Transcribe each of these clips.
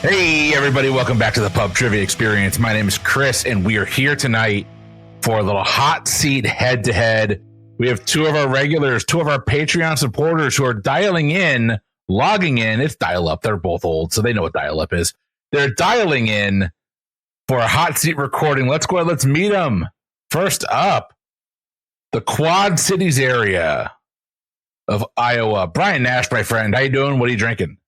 Hey, everybody, welcome back to the Pub Trivia Experience. My name is Chris, and we are here tonight for a little hot seat head-to-head. We have two of our regulars, two of our Patreon supporters who are dialing in, logging in. It's dial-up. They're both old, so they know what dial-up is. They're dialing in for a hot seat recording. Let's go ahead. Let's meet them. First up, the Quad Cities area of Iowa. Brian Nash, my friend. How you doing? What are you drinking?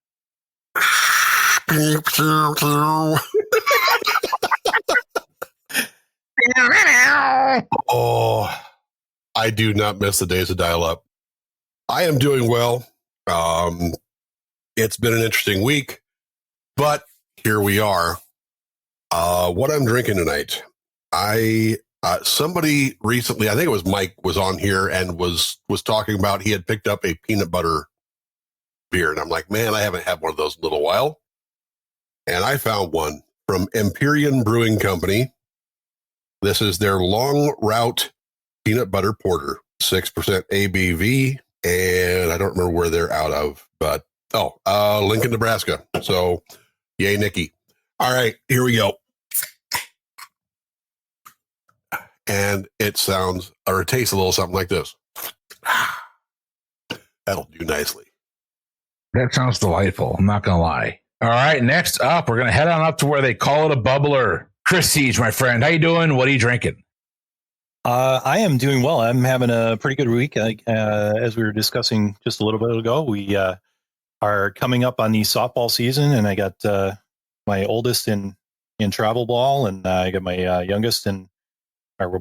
Oh, I do not miss the days of dial-up. I am doing well. It's been an interesting week, but here we are. What I'm drinking tonight, somebody recently, I think it was Mike, was on here and was talking about he had picked up a peanut butter beer, and I'm like, man, I haven't had one of those in a little while. And I found one from Empyrean Brewing Company. This is their Long Route Peanut Butter Porter, 6% ABV, and I don't remember where they're out of, but, Lincoln, Nebraska. So, yay, Nikki. All right, here we go. And it tastes a little something like this. That'll do nicely. That sounds delightful. I'm not going to lie. All right, next up, we're going to head on up to where they call it a bubbler. Chris Siege, my friend. How you doing? What are you drinking? I am doing well. I'm having a pretty good week. As we were discussing just a little bit ago, we are coming up on the softball season, and I got my oldest in travel ball, and I got my youngest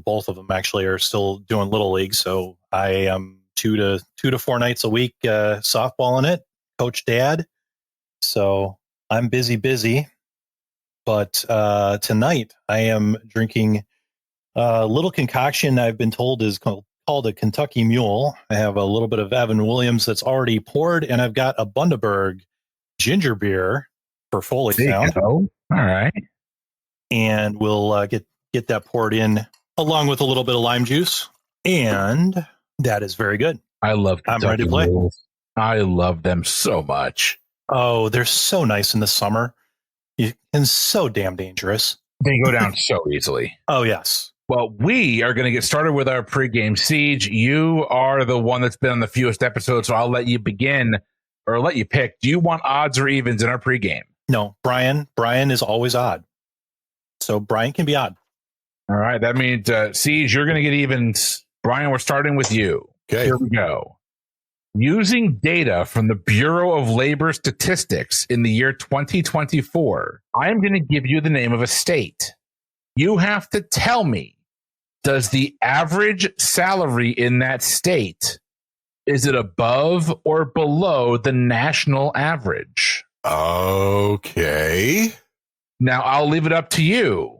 both of them actually are still doing little league. So I am 2 to 4 nights a week softballing it, coach dad. So I'm busy. But tonight I am drinking a little concoction I've been told is called a Kentucky Mule. I have a little bit of Evan Williams that's already poured, and I've got a Bundaberg ginger beer for Foley Sound. All right. And we'll get that poured in along with a little bit of lime juice, and that is very good. I love Kentucky I'm ready to play. Mules. I love them so much. Oh, they're so nice in the summer. And so damn dangerous. They go down so easily. Oh, yes. Well, we are going to get started with our pregame. Siege, you are the one that's been on the fewest episodes, so I'll let you begin or let you pick. Do you want odds or evens in our pregame? No, Brian is always odd. So Brian can be odd. All right. That means, Siege, you're going to get evens. Brian, we're starting with you. Okay. Here we go. Using data from the Bureau of Labor Statistics in the year 2024, I am going to give you the name of a state. You have to tell me, does the average salary in that state, is it above or below the national average? Okay. Now, I'll leave it up to you.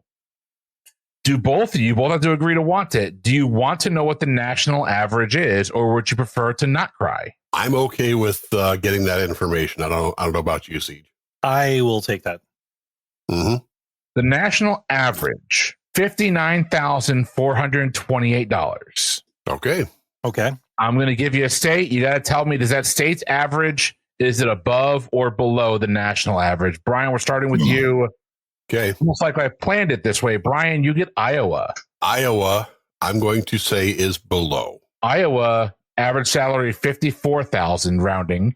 Do both of you both have to agree to want it? Do you want to know what the national average is, or would you prefer to not cry? I'm okay with getting that information. I don't know about you, Siege. I will take that. Mm-hmm. The national average, $59,428. Okay. I'm going to give you a state. You got to tell me, does that state's average, is it above or below the national average? Brian, we're starting with you. Okay. Almost like I planned it this way. Brian, you get Iowa. Iowa, I'm going to say is below. Iowa, average salary, $54,000 rounding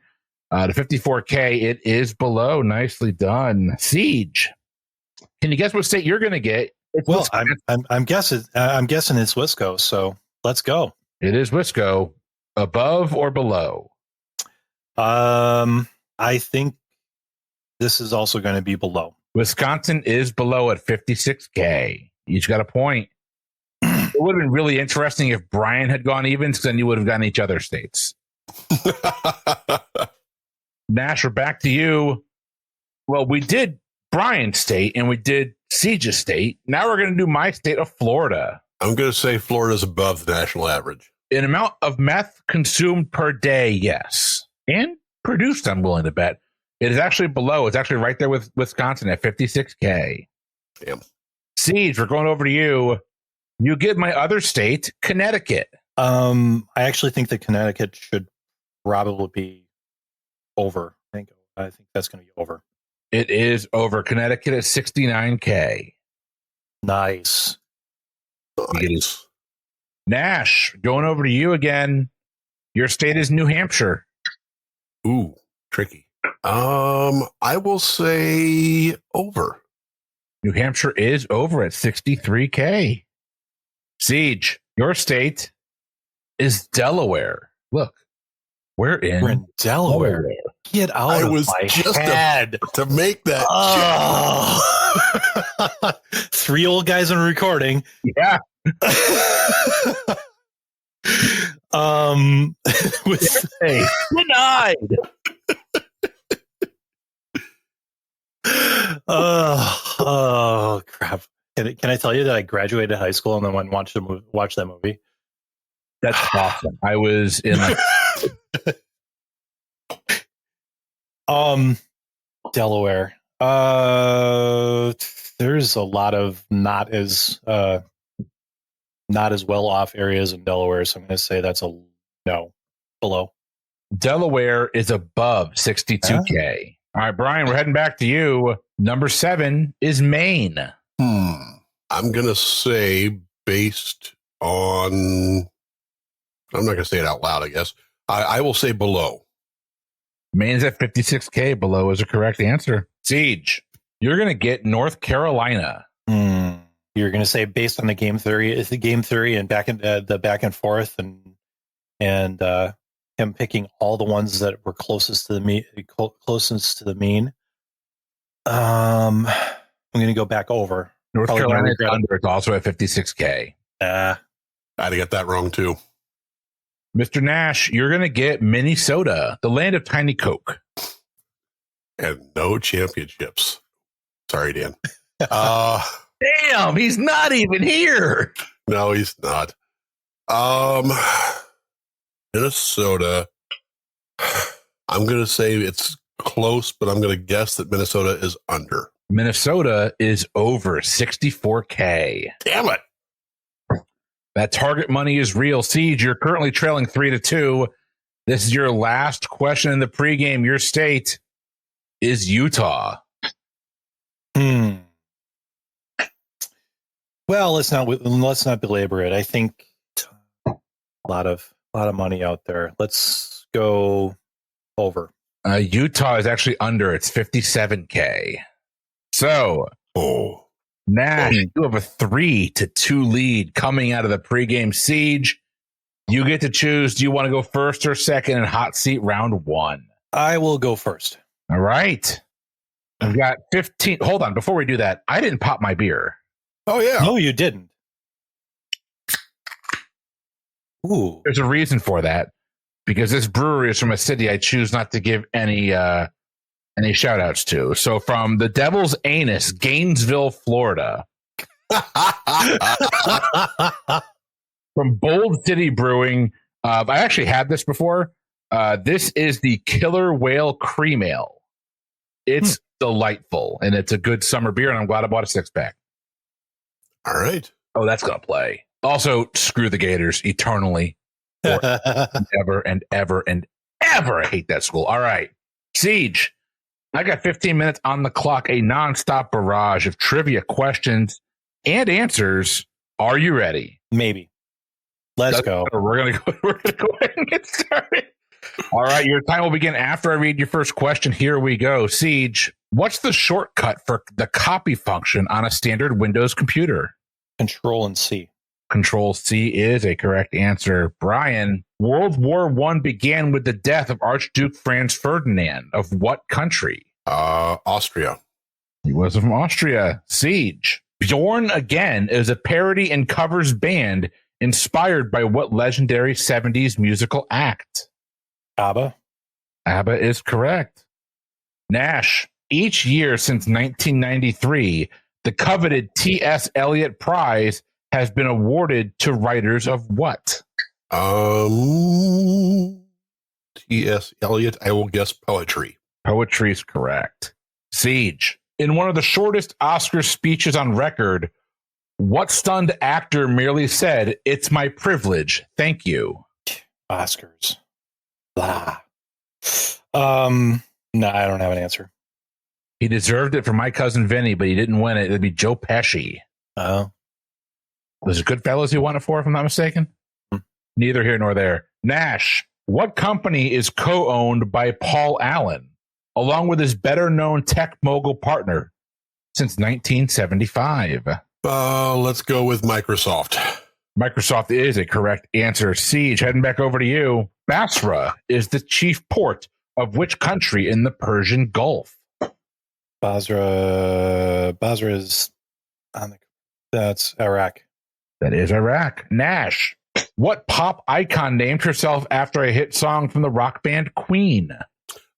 to $54K. It is below. Nicely done. Siege. Can you guess what state you're going to get? Well, I'm guessing it's Wisco. So let's go. It is Wisco. Above or below? I think this is also going to be below. Wisconsin is below at $56K. Each got a point. It would have been really interesting if Brian had gone evens, because then you would have gotten each other states. Nash, we're back to you. Well, we did Brian's state and we did Siege's state. Now we're going to do my state of Florida. I'm going to say Florida's above the national average. In amount of meth consumed per day, yes. And produced, I'm willing to bet. It is actually below. It's actually right there with Wisconsin at $56K. Damn. Siege, we're going over to you. You get my other state, Connecticut. I actually think that Connecticut should probably be over. I think that's going to be over. It is over. Connecticut at 69K. Nice. Nice. Nash, going over to you again. Your state is New Hampshire. Ooh, tricky. I will say over. New Hampshire is over at 63K. Siege, your state is Delaware. Look, we're in Delaware. Get out I of was my just head. to make that. Oh. 3 old guys on recording. Yeah. Hey, denied. Oh crap! Can I tell you that I graduated high school and then went and watched that movie? That's awesome. I was in Delaware. There's a lot of not as well off areas in Delaware, so I'm going to say that's a no. Below. Delaware is above 62K. All right, Brian, we're heading back to you. Number 7 is Maine. I'm going to say based on, I'm not going to say it out loud, I guess. I will say below. Maine's at 56K. Below is a correct answer. Siege, you're going to get North Carolina. You're going to say based on the game theory, is the game theory and the back and forth and him picking all the ones that were closest to the mean. I'm going to go back over. North Carolina is under. It's also at 56K. I'd have got that wrong too. Mr. Nash, you're going to get Minnesota, the land of Tiny Coke. And no championships. Sorry, Dan. Damn, he's not even here. No, he's not. Minnesota. I'm going to say it's close, but I'm going to guess that Minnesota is under. Minnesota is over 64K. Damn it. That target money is real. Siege, you're currently trailing 3-2. This is your last question in the pregame. Your state is Utah. Well, let's not belabor it. I think a lot of money out there. Let's go over. Utah is actually under. It's 57K. So, Nash, you have a 3-2 lead coming out of the pregame. Siege, you get to choose. Do you want to go first or second in hot seat round 1? I will go first. All right. I've got 15. Hold on. Before we do that, I didn't pop my beer. Oh, yeah. No, you didn't. Ooh. There's a reason for that. Because this brewery is from a city I choose not to give any shout outs to. So from the Devil's Anus, Gainesville, Florida. From Bold City Brewing. I actually had this before. This is the Killer Whale Cream Ale. It's delightful, and it's a good summer beer, and I'm glad I bought a 6-pack. All right. Oh, that's going to play. Also, screw the Gators eternally. Ever and ever and ever. I hate that school. All right. Siege, I got 15 minutes on the clock, a nonstop barrage of trivia questions and answers. Are you ready? Maybe. Let's go. We're gonna go ahead and get started. All right, your time will begin after I read your first question. Here we go. Siege, what's the shortcut for the copy function on a standard Windows computer? Control and C. Control C is a correct answer. Brian, World War I began with the death of Archduke Franz Ferdinand of what country? Austria. He was from Austria. Siege, Bjorn Again is a parody and covers band inspired by what legendary 70s musical act? ABBA. ABBA is correct. Nash, each year since 1993, the coveted T.S. Eliot Prize has been awarded to writers of what? T.S. Eliot, I will guess poetry. Poetry is correct. Siege, in one of the shortest Oscar speeches on record, what stunned actor merely said, "It's my privilege, thank you"? Oscars. Blah. No, I don't have an answer. He deserved it for My Cousin Vinny, but he didn't win it. It'd be Joe Pesci. Oh. Was it Goodfellas he won it for, if I'm not mistaken? Neither here nor there. Nash, what company is co-owned by Paul Allen, along with his better-known tech mogul partner since 1975? Let's go with Microsoft. Microsoft is a correct answer. Siege, heading back over to you. Basra is the chief port of which country in the Persian Gulf? Basra is on the. That's Iraq. That is Iraq. Nash, what pop icon named herself after a hit song from the rock band Queen?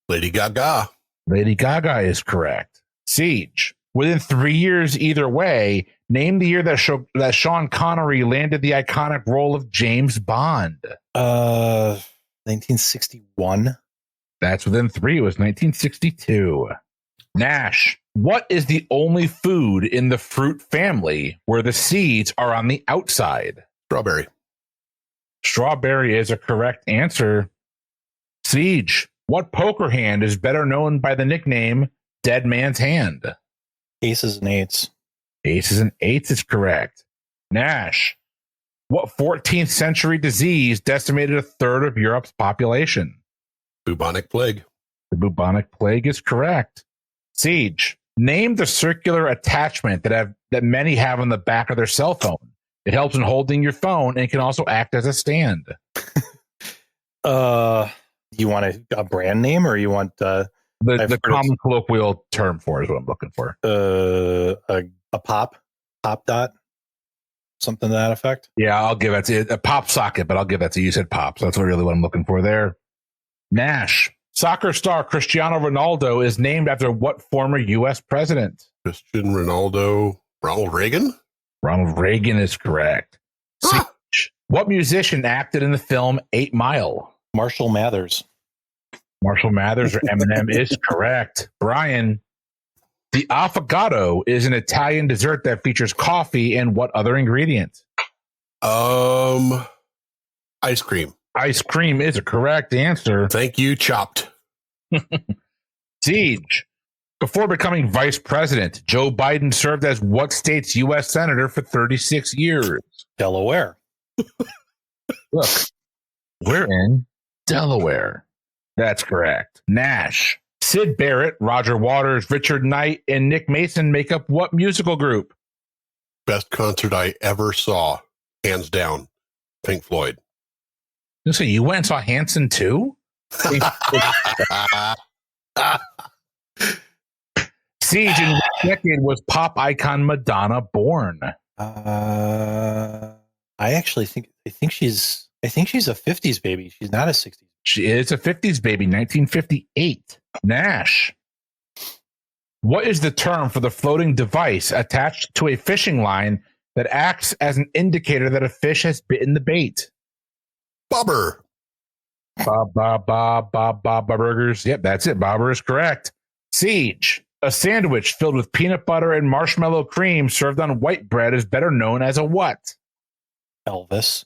Lady Gaga. Lady Gaga is correct. Siege, within 3 years either way, name the year that Sean Connery landed the iconic role of James Bond. 1961. That's within 3. It was 1962. Nash, what is the only food in the fruit family where the seeds are on the outside? Strawberry. Strawberry is a correct answer. Siege, what poker hand is better known by the nickname Dead Man's Hand? Aces and eights. Aces and eights is correct. Nash, what 14th century disease decimated a third of Europe's population? Bubonic plague. The bubonic plague is correct. Siege, name the circular attachment that many have on the back of their cell phone. It helps in holding your phone and can also act as a stand. You want a brand name, or you want the common colloquial term for is what I'm looking for. A pop dot, something to that effect. Yeah, I'll give it to a pop socket, but I'll give that to you. You said pop, so that's really what I'm looking for there. Nash, soccer star Cristiano Ronaldo is named after what former U.S. president? Christian Ronaldo. Ronald Reagan? Ronald Reagan is correct. Siege, what musician acted in the film 8 Mile? Marshall Mathers. Marshall Mathers or Eminem is correct. Brian, the affogato is an Italian dessert that features coffee and what other ingredient? Ice cream. Ice cream is a correct answer. Thank you, Chopped. Siege, before becoming vice president, Joe Biden served as what state's U.S. senator for 36 years? Delaware. Look, we're in Delaware. That's correct. Nash, Syd Barrett, Roger Waters, Richard Knight, and Nick Mason make up what musical group? Best concert I ever saw, hands down, Pink Floyd. So you went and saw Hanson too? Siege, in what decade was pop icon Madonna born? I think she's a 50s baby. She's not a 60s. She is a 50s baby, 1958. Nash, what is the term for the floating device attached to a fishing line that acts as an indicator that a fish has bitten the bait? Bobber. Bob burgers. Yep, that's it. Bobber is correct. Siege, a sandwich filled with peanut butter and marshmallow cream served on white bread is better known as a what? Elvis.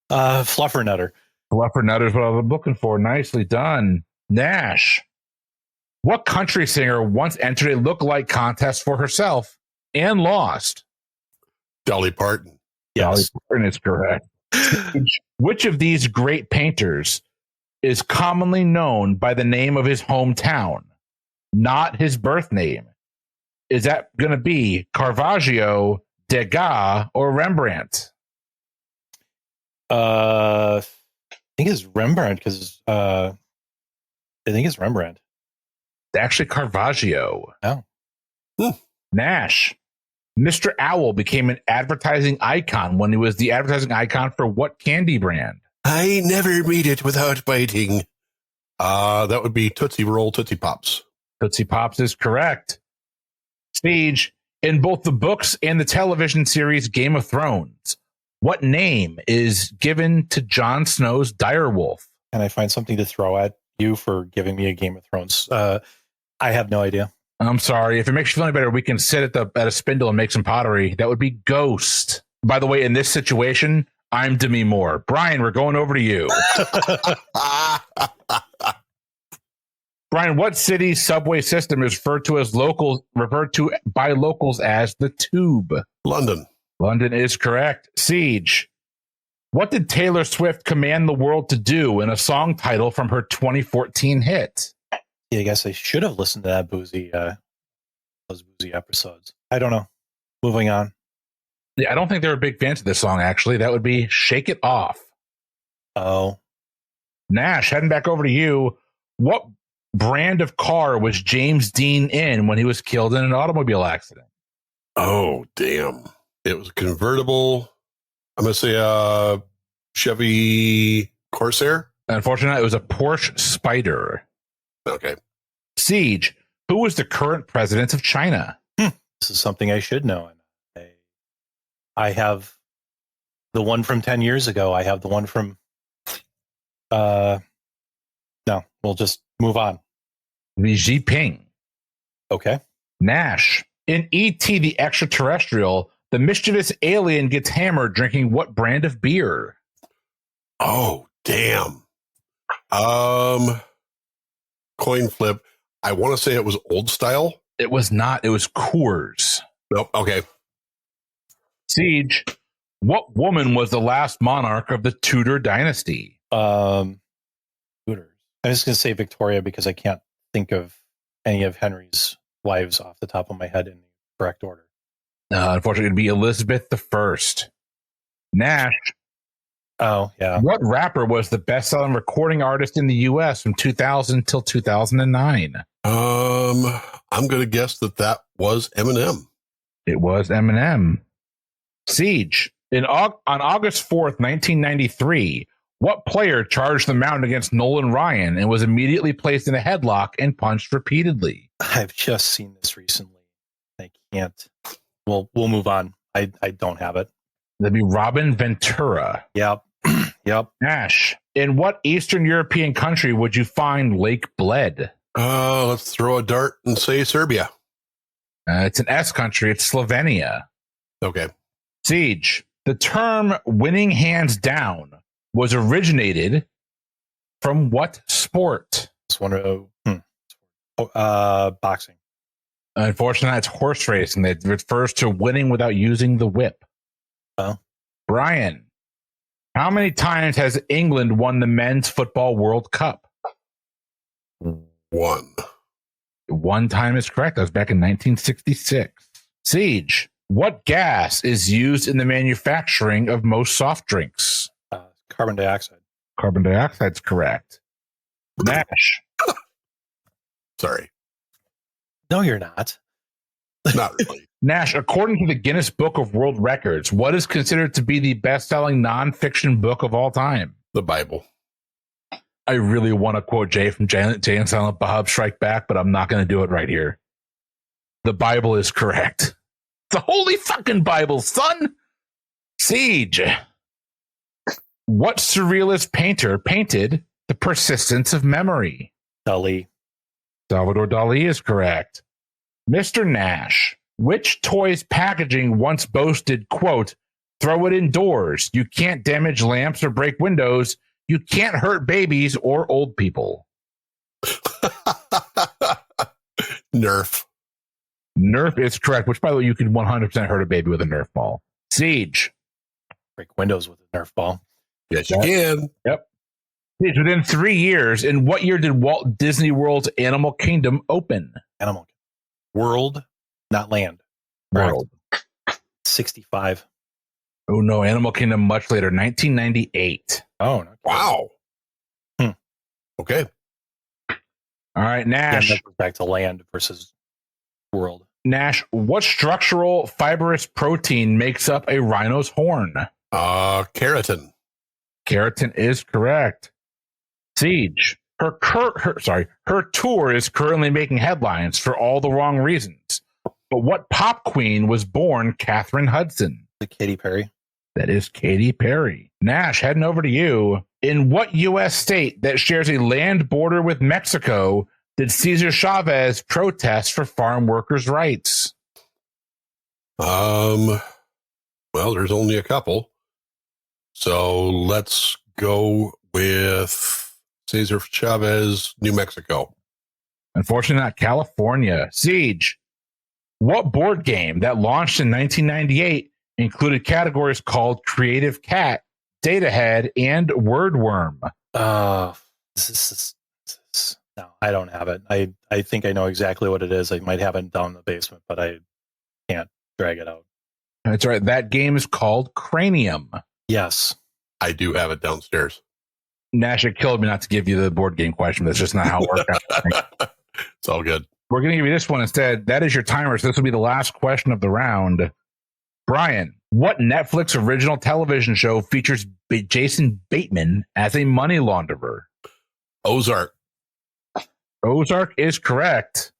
Fluffernutter. Fluffernutter is what I was looking for. Nicely done. Nash, what country singer once entered a look-alike contest for herself and lost? Dolly Parton. Yes. Dolly Parton is correct. Which of these great painters is commonly known by the name of his hometown, not his birth name? Is that going to be Caravaggio, Degas, or Rembrandt? I think it's Rembrandt because I think it's Rembrandt. Actually, Caravaggio. Oh. Nash, Mr. Owl became an advertising icon when he was the advertising icon for what candy brand? I never made it without biting. That would be Tootsie Roll Tootsie Pops. Tootsie Pops is correct. Siege, in both the books and the television series Game of Thrones, what name is given to Jon Snow's direwolf? Can I find something to throw at you for giving me a Game of Thrones? I have no idea. I'm sorry. If it makes you feel any better, we can sit at a spindle and make some pottery. That would be Ghost. By the way, in this situation, I'm Demi Moore. Brian, we're going over to you. Brian, what city's subway system is referred to by locals as the Tube? London. London is correct. Siege. What did Taylor Swift command the world to do in a song title from her 2014 hit? Yeah, I guess I should have listened to that those boozy episodes. I don't know. Moving on. Yeah, I don't think they were big fans of this song, actually. That would be Shake It Off. Oh. Nash, heading back over to you. What brand of car was James Dean in when he was killed in an automobile accident? Oh, damn. It was a convertible. I'm going to say Chevy Corsair. Unfortunately, it was a Porsche Spider. Okay. Siege, who was the current president of China? This is something I should know. I have the one from 10 years ago. I have the one from... no, we'll just move on. Xi Jinping. Okay. Nash, in E.T. the Extraterrestrial, the mischievous alien gets hammered drinking what brand of beer? Oh, damn. Coin flip. I want to say it was old style. It was not. It was Coors. Nope. Okay. Siege, what woman was the last monarch of the Tudor dynasty? Tudors. I'm just going to say Victoria because I can't think of any of Henry's wives off the top of my head in the correct order. Unfortunately, it'd be Elizabeth I. Nash. Oh, yeah. What rapper was the best-selling recording artist in the U.S. from 2000 till 2009? I'm going to guess that was Eminem. It was Eminem. Siege. On August 4th, 1993, what player charged the mound against Nolan Ryan and was immediately placed in a headlock and punched repeatedly? I've just seen this recently. I can't. We'll move on. I don't have it. That'd be Robin Ventura. Yep. Yep. Nash. In what Eastern European country would you find Lake Bled? Let's throw a dart and say Serbia. It's an S country. It's Slovenia. Okay. Siege. The term winning hands down was originated from what sport? Just wonder. Boxing. Unfortunately, it's horse racing. That refers to winning without using the whip. Oh. Brian, how many times has England won the Men's Football World Cup? One time is correct. That was back in 1966. Siege, what gas is used in the manufacturing of most soft drinks? Carbon dioxide. Carbon dioxide's correct. Nash. Sorry. No, you're not. Not really. Nash, according to the Guinness Book of World Records, what is considered to be the best-selling nonfiction book of all time? The Bible. I really want to quote Jay from Jay and Silent Bob Strike Back, but I'm not going to do it right here. The Bible is correct. The holy fucking Bible, son! Siege. What surrealist painter painted The Persistence of Memory? Dali. Salvador Dali is correct. Mr. Nash, which toy's packaging once boasted, quote, throw it indoors. You can't damage lamps or break windows. You can't hurt babies or old people. Nerf. Nerf is correct, which, by the way, you can 100% hurt a baby with a Nerf ball. Siege. Break windows with a Nerf ball. Yes, you can. Yep. Siege, within 3 years, in what year did Walt Disney World's Animal Kingdom open? Animal World, not land. World. 65. Oh, no. Animal Kingdom much later, 1998. Oh, no. Wow. Okay. All right, Nash. Yeah, that goes back to land versus world. Nash, what structural fibrous protein makes up a rhino's horn? Keratin. Keratin is correct. Siege. Her tour is currently making headlines for all the wrong reasons. But what pop queen was born Katherine Hudson? Katy Perry. That is Katy Perry. Nash, heading over to you. In what U.S. state that shares a land border with Mexico did Cesar Chavez protest for farm workers' rights? Well, there's only a couple. So let's go with Cesar Chavez, New Mexico. Unfortunately, not California. Siege, what board game that launched in 1998 included categories called Creative Cat, Data Head, and Wordworm? No, I don't have it. I think I know exactly what it is. I might have it down in the basement, but I can't drag it out. That's right. That game is called Cranium. Yes. I do have it downstairs. Nash, it killed me not to give you the board game question. That's just not how it worked out. It's all good. We're going to give you this one instead. That is your timer. So this will be the last question of the round. Brian, what Netflix original television show features Jason Bateman as a money launderer? Ozark. Ozark is correct.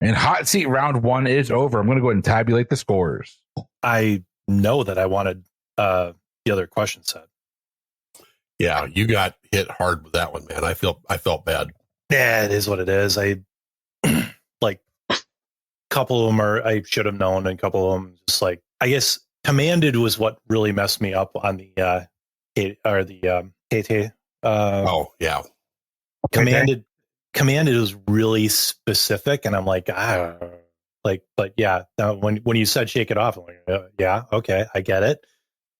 And hot seat round 1 is over. I'm going to go ahead and tabulate the scores. I know that I wanted the other question set. Yeah, you got hit hard with that one, man. I felt bad. Yeah, it is what it is. I like a couple of them I should have known, and a couple of them just like, I guess Commanded was what really messed me up on the KT. Oh yeah, Commanded was really specific, and I'm like, but yeah. When you said shake it off, I'm like, yeah, okay, I get it.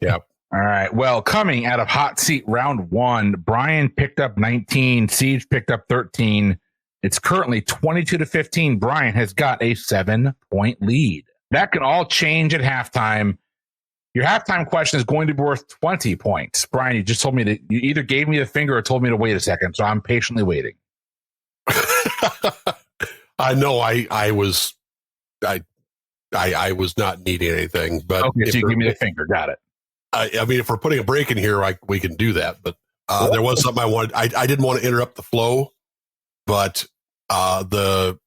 Yeah. All right. Well, coming out of hot seat round 1, Brian picked up 19. Siege picked up 13. It's currently 22-15. Brian has got a 7-point lead. That can all change at halftime. Your halftime question is going to be worth 20 points. Brian, you just told me that you either gave me the finger or told me to wait a second, so I'm patiently waiting. I know I was not needing anything, but okay, so you give me the finger. Got it. I mean, if we're putting a break in here, we can do that. But there was something I wanted. I didn't want to interrupt the flow, but the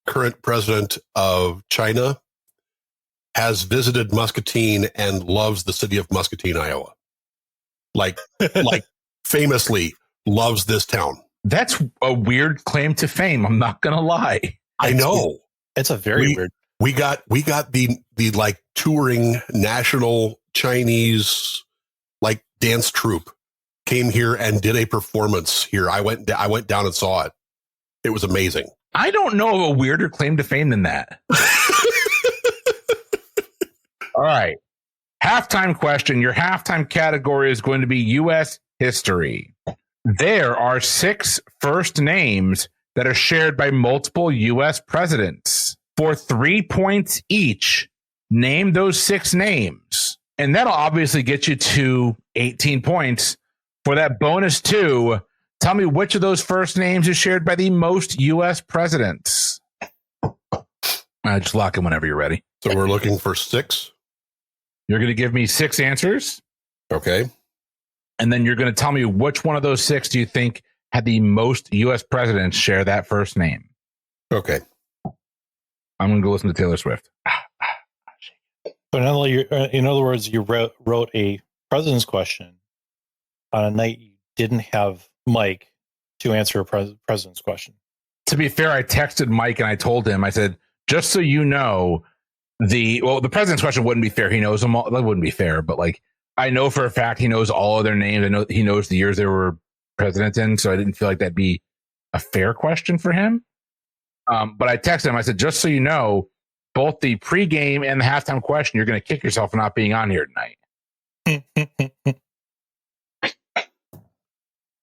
current president of China has visited Muscatine and loves the city of Muscatine, Iowa. Like famously loves this town. That's a weird claim to fame. I'm not going to lie. I know. It's a very weird. We got the like touring national Chinese like dance troupe came here and did a performance here. I went down and saw it. It was amazing. I don't know of a weirder claim to fame than that. All right. Halftime question. Your halftime category is going to be U.S. history. There are 6 first names that are shared by multiple U.S. presidents. For 3 points each, name those 6 names. And that'll obviously get you to 18 points. For that bonus 2, tell me which of those first names is shared by the most U.S. presidents. Just lock in whenever you're ready. So we're looking for 6. You're going to give me 6 answers. Okay. And then you're going to tell me which one of those 6 do you think had the most U.S. presidents share that first name. Okay. I'm going to go listen to Taylor Swift. But in other words, you wrote a president's question on a night you didn't have Mike to answer a president's question. To be fair, I texted Mike and I told him, I said, just so you know, the president's question wouldn't be fair. He knows them all. That wouldn't be fair, but like, I know for a fact he knows all of their names. I know he knows the years they were president in, so I didn't feel like that'd be a fair question for him. But I texted him. I said, just so you know, both the pregame and the halftime question, you're going to kick yourself for not being on here tonight.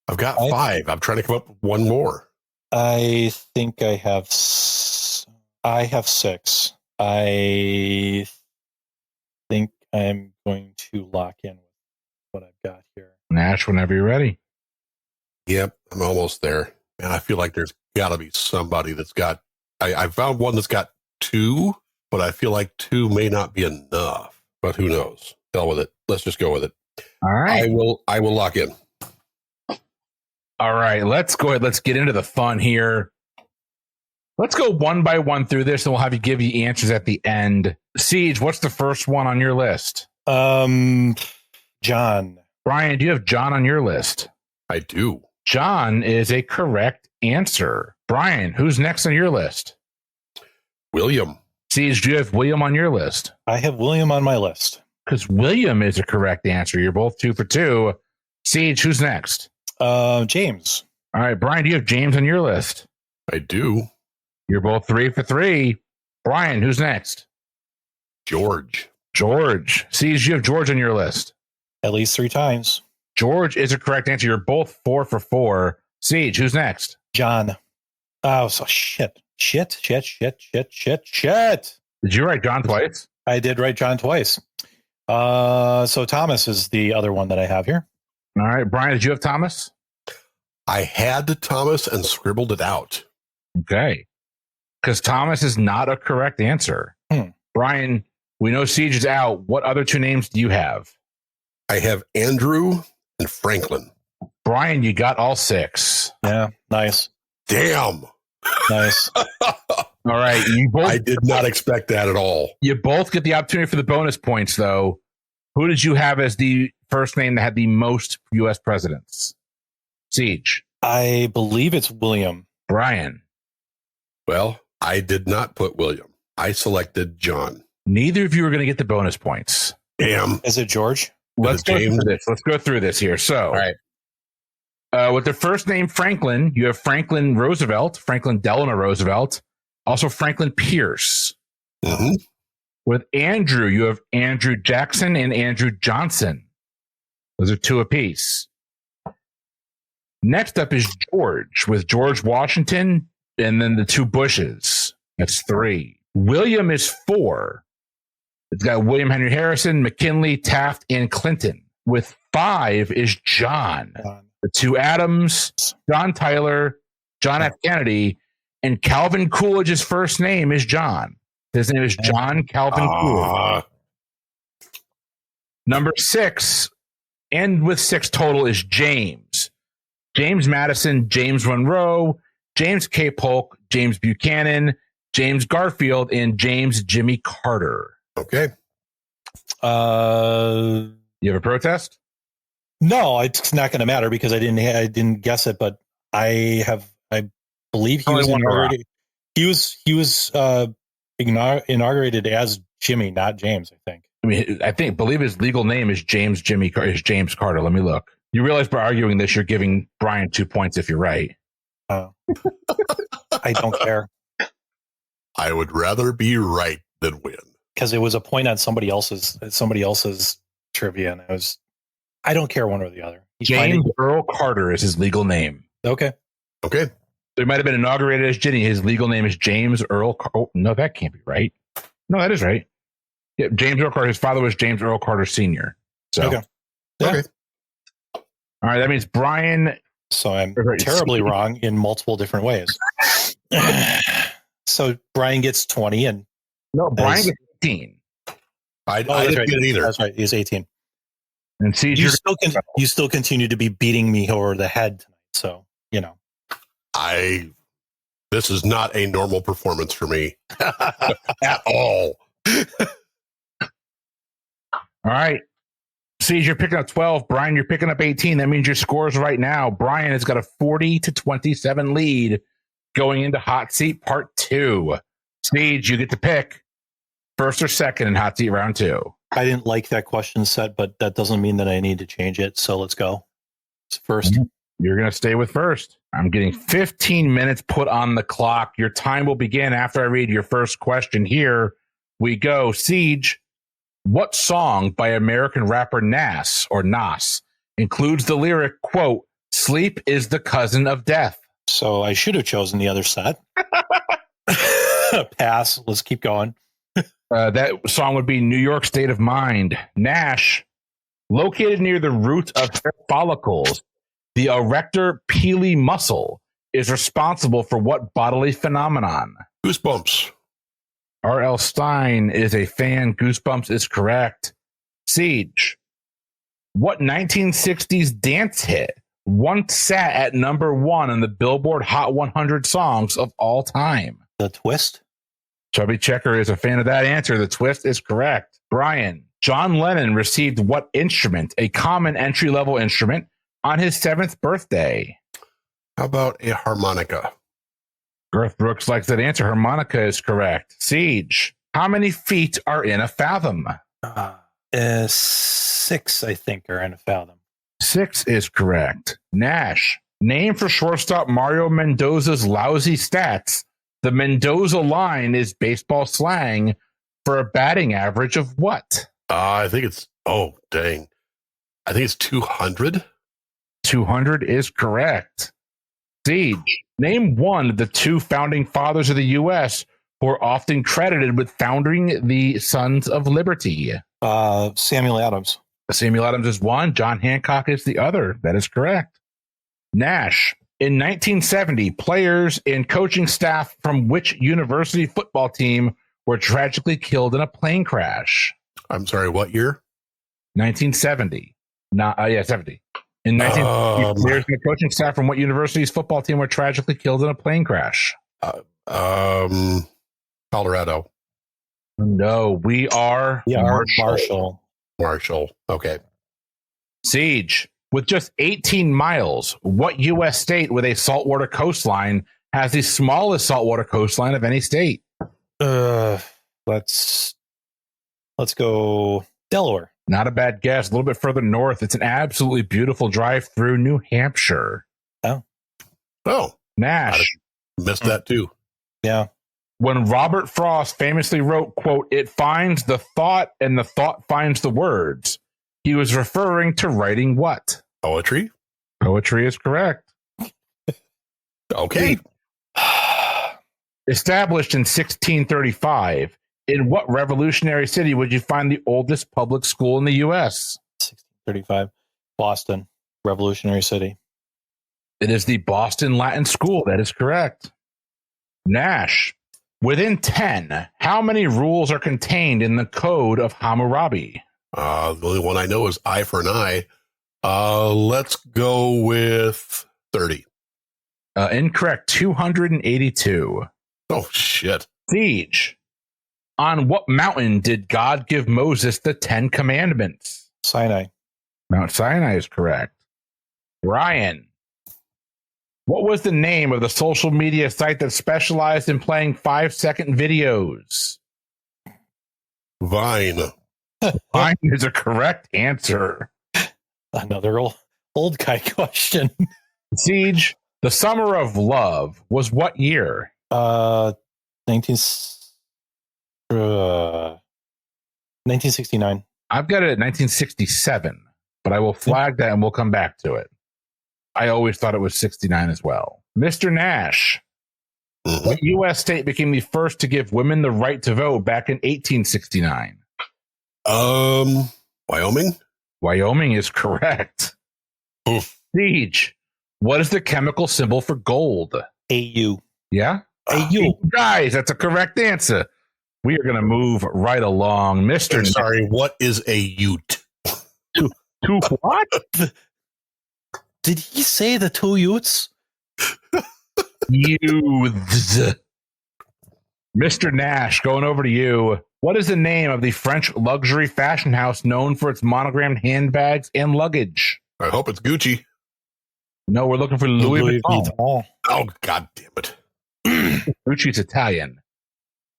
I've got 5. I'm trying to come up with one more. I think I have 6. I think I'm going to lock in with what I've got here. Nash, whenever you're ready. Yep, I'm almost there. And I feel like there's got to be somebody that's got... I found one that's got 2, but I feel like 2 may not be enough. But who knows? Hell with it. Let's just go with it. All right. I will lock in. All right, let's go ahead. Let's get into the fun here. Let's go one by one through this, and we'll have you give you answers at the end. Siege, what's the first one on your list? John. Brian, do you have John on your list? I do. John is a correct answer. Brian, who's next on your list? William. Siege, do you have William on your list? I have William on my list. Because William is a correct answer. You're both 2 for 2. Siege, who's next? James. All right, Brian, do you have James on your list? I do. You're both 3 for 3. Brian, who's next? George. George. Siege, you have George on your list. At least 3 times. George is a correct answer. You're both 4 for 4. Siege, who's next? John. Oh, so shit. Shit. Did you write John twice? I did write John twice. So Thomas is the other one that I have here. All right, Brian, did you have Thomas? I had Thomas and scribbled it out. Okay. Because Thomas is not a correct answer. Brian, we know Siege is out. What other 2 names do you have? I have Andrew and Franklin. Brian, you got all 6. Yeah, nice. Damn. Nice. All right. I did not expect that at all. You both get the opportunity for the bonus points, though. Who did you have as the first name that had the most U.S. presidents? Siege. I believe it's William. Brian. Well, I did not put William. I selected John. Neither of you are going to get the bonus points. Damn. Is it George? Let's go through this here. So, all right. With the first name Franklin, you have Franklin Roosevelt, Franklin Delano Roosevelt, also Franklin Pierce. Mm-hmm. With Andrew, you have Andrew Jackson and Andrew Johnson. Those are 2 apiece. Next up is George, with George Washington and then the 2 Bushes. That's 3. William is 4. It's got William Henry Harrison, McKinley, Taft, and Clinton. With 5 is John. The 2 Adams, John Tyler, John F. Kennedy, and Calvin Coolidge's first name is John. His name is John Calvin Coolidge. Number 6, and with 6 total, is James. James Madison, James Monroe, James K. Polk, James Buchanan, James Garfield, and James Jimmy Carter. Okay. You have a protest? No, it's not going to matter because I didn't guess it, but I believe he was inaugurated. He was inaugurated as Jimmy, not James. I believe his legal name is James Carter. Let me look. You realize by arguing this, you're giving Brian 2 points if you're right. I don't care. I would rather be right than win. Because it was a point on somebody else's trivia, and I don't care one or the other. James Earl Carter is his legal name. Okay. They might have been inaugurated as Ginny. His legal name is James Earl. Oh, no, that can't be right. No, that is right. Yeah, James Earl Carter. His father was James Earl Carter Sr. So, okay. Yeah. Okay. All right, that means Brian. So I'm terribly wrong in multiple different ways. So Brian gets 20, and no, Brian gets 18. I didn't get it either. That's right. He's 18. And see, you still continue to be beating me over the head tonight. So this is not a normal performance for me at all. All right. Siege, you're picking up 12. Brian, you're picking up 18. That means your scores right now. Brian has got a 40-27 lead going into Hot Seat Part 2. Siege, you get to pick first or second in Hot Seat Round 2. I didn't like that question set, but that doesn't mean that I need to change it. So let's go. It's first. You're going to stay with first. I'm getting 15 minutes put on the clock. Your time will begin after I read your first question. Here we go. Siege, what song by American rapper Nash includes the lyric, quote, "Sleep is the cousin of death"? So I should have chosen the other set. Pass. Let's keep going. That song would be New York State of Mind. Nash, located near the root of hair follicles, the erector pili muscle is responsible for what bodily phenomenon? Goosebumps. R.L. Stein is a fan. Goosebumps is correct. Siege, what 1960s dance hit once sat at number 1 on the Billboard Hot 100 songs of all time? The Twist. Chubby Checker is a fan of that answer. The Twist is correct. Brian, John Lennon received what instrument, a common entry-level instrument, on his 7th birthday? How about a harmonica? Garth Brooks likes that answer. Harmonica is correct. Siege, how many feet are in a fathom? 6, I think, are in a fathom. 6 is correct. Nash, Name for shortstop Mario Mendoza's lousy stats. The Mendoza line is baseball slang for a batting average of what? I think it's, oh, dang. I think it's 200. 200 is correct. Siege, name one of the two founding fathers of the U.S. who are often credited with founding the Sons of Liberty. Samuel Adams. Samuel Adams is one. John Hancock is the other. That is correct. Nash, in 1970, players and coaching staff from which university football team were tragically killed in a plane crash? I'm sorry, what year? 1970. 70. In 1970, players and coaching staff from what university's football team were tragically killed in a plane crash? Colorado. No, we are Marshall. Marshall. Okay. Siege, with just 18 miles, what U.S. state with a saltwater coastline has the smallest saltwater coastline of any state? Let's go Delaware. Not a bad guess. A little bit further north. It's an absolutely beautiful drive through New Hampshire. Oh. Nash. I missed that too. Yeah. When Robert Frost famously wrote, quote, "It finds the thought and the thought finds the words," he was referring to writing what? Poetry. Poetry is correct. Okay. Established in 1635, in what revolutionary city would you find the oldest public school in the U.S.? 1635. Boston. Revolutionary City. It is the Boston Latin School. That is correct. Nash. Within 10, how many rules are contained in the Code of Hammurabi? The only one I know is eye for an eye. Let's go with 30. Incorrect. 282. Oh, shit. Siege. On what mountain did God give Moses the 10 commandments? Sinai. Mount Sinai is correct. Ryan. What was the name of the social media site that specialized in playing 5-second videos? Vine. Vine is a correct answer. Another old guy question. Siege, the Summer of Love was what year? 1969. I've got it at 1967, but I will flag that and we'll come back to it. I always thought it was 69 as well. Mr. Nash, what U.S. state became the first to give women the right to vote back in 1869? Wyoming? Wyoming is correct. Siege, what is the chemical symbol for gold? AU. Yeah? AU. Guys, that's a correct answer. We are going to move right along. Mr. Sorry, what is a Ute? To what? Did he say the two Utes? Youths. Mr. Nash, going over to you. What is the name of the French luxury fashion house known for its monogrammed handbags and luggage? I hope it's Gucci. No, we're looking for Louis Vuitton. Oh, God damn it. Gucci's Italian.